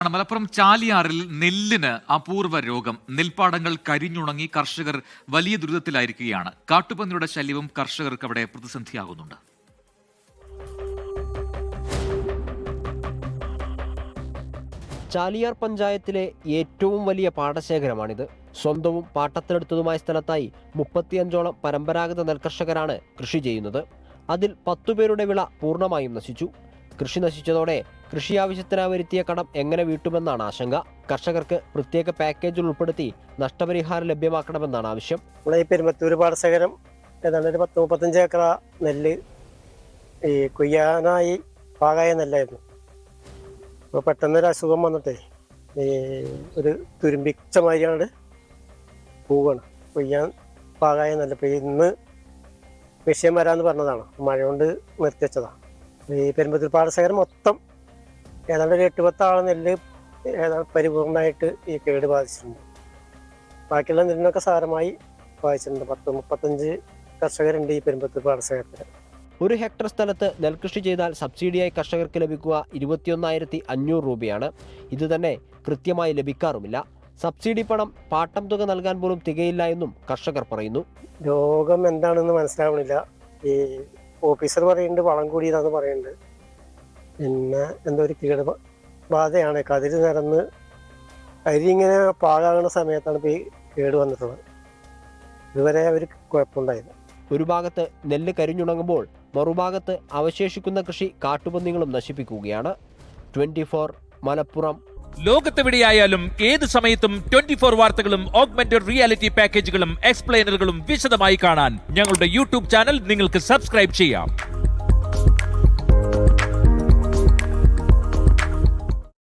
മലപ്പുറം ചാലിയാറിൽ നെല്ലിന് അപൂർവ രോഗം. നെൽപ്പാടങ്ങൾ കരിഞ്ഞുണങ്ങി കർഷകർ വലിയ ദുരിതത്തിലായിരിക്കുകയാണ്. കാട്ടുപന്നിയുടെ ശല്യവും കർഷകർക്ക് അവിടെ പ്രതിസന്ധിയാകുന്നുണ്ട്. ചാലിയാർ പഞ്ചായത്തിലെ ഏറ്റവും വലിയ പാടശേഖരമാണിത്. സ്വന്തവും പാട്ടത്തിലെടുത്തതുമായ സ്ഥലത്തായി 35ഓളം പരമ്പരാഗത നെൽകർഷകരാണ് കൃഷി ചെയ്യുന്നത്. അതിൽ 10 പേരുടെ വിള പൂർണ്ണമായും നശിച്ചു. കൃഷി നശിച്ചതോടെ കൃഷി ആവശ്യത്തിനായി വരുത്തിയ കടം എങ്ങനെ വീട്ടുമെന്നാണ് ആശങ്ക. കർഷകർക്ക് പ്രത്യേക പാക്കേജിൽ ഉൾപ്പെടുത്തി നഷ്ടപരിഹാരം ലഭ്യമാക്കണമെന്നാണ് ആവശ്യം. നമ്മുടെ ഈ പെരുമ്പത്തൂർ പാടശേഖരം ഏതാണ്ട് ഒരു 30-35 ഏക്കർ നെല്ല് ഈ കൊയ്യാനായി പാകായ നെല്ലായിരുന്നു. അപ്പോൾ പെട്ടെന്നൊരു അസുഖം വന്നിട്ടേ ഈ ഒരു തുരുമ്പിച്ച മാതിരിയാണ് പോവുകയാണ്. കൊയ്യാൻ പാകായ നെല്ല്. ഇപ്പോൾ ഇന്ന് വിഷയം വരാമെന്ന് പറഞ്ഞതാണ്, മഴ കൊണ്ട് നിർത്തിവെച്ചതാണ്. ഈ പെരുമ്പത്തൂർ പാടശേഖരം മൊത്തം ഏതാണ്ട് ഒരു 8-10 ആളെ നെല്ല് ഏതാണ്ട് പരിപൂർണമായിട്ട് ഈ കേട് ബാധിച്ചിട്ടുണ്ട്. ബാക്കിയുള്ള നെല്ലിനൊക്കെ സാരമായി ബാധിച്ചിട്ടുണ്ട്. 10-35 കർഷകരുണ്ട് ഈ പെരുമ്പത്തൂർ പാടശേഖരത്തിൽ. 1 ഹെക്ടർ സ്ഥലത്ത് നെൽകൃഷി ചെയ്താൽ സബ്സിഡിയായി കർഷകർക്ക് ലഭിക്കുക 21,500 രൂപയാണ്. ഇത് തന്നെ കൃത്യമായി ലഭിക്കാറുമില്ല. സബ്സിഡി പണം പാട്ടം തുക നൽകാൻ പോലും തികയില്ല എന്നും കർഷകർ പറയുന്നു. രോഗം എന്താണെന്ന് മനസ്സിലാവണില്ല. ഈ ഓഫീസർ പറയുന്നുണ്ട് വളം കൂടിയതാന്ന് പറയുന്നുണ്ട്. പിന്നെ എന്തോ ഒരു കീടബാധയാണ്. കതിര് നിറന്ന് അരി ഇങ്ങനെ പാകാകുന്ന സമയത്താണ് ഇപ്പോൾ ഈ കേട് വന്നിട്ടുള്ളത്. ഇതുവരെ അവർ കുഴപ്പമുണ്ടായില്ല. ഒരു ഭാഗത്ത് നെല്ല് കരിഞ്ഞുണങ്ങുമ്പോൾ മറുഭാഗത്ത് അവശേഷിക്കുന്ന കൃഷി കാട്ടുപന്നികളും നശിപ്പിക്കുകയാണ്. 24 മലപ്പുറം. ലോകത്തെവിടെയായാലും ഏത് സമയത്തും 24 വാർത്തകളും ഓഗ്മെന്റഡ് റിയാലിറ്റി പാക്കേജുകളും എക്സ്പ്ലെയിനറുകളും വിശദമായി കാണാൻ ഞങ്ങളുടെ യൂട്യൂബ് ചാനൽ നിങ്ങൾക്ക് സബ്സ്ക്രൈബ് ചെയ്യാം.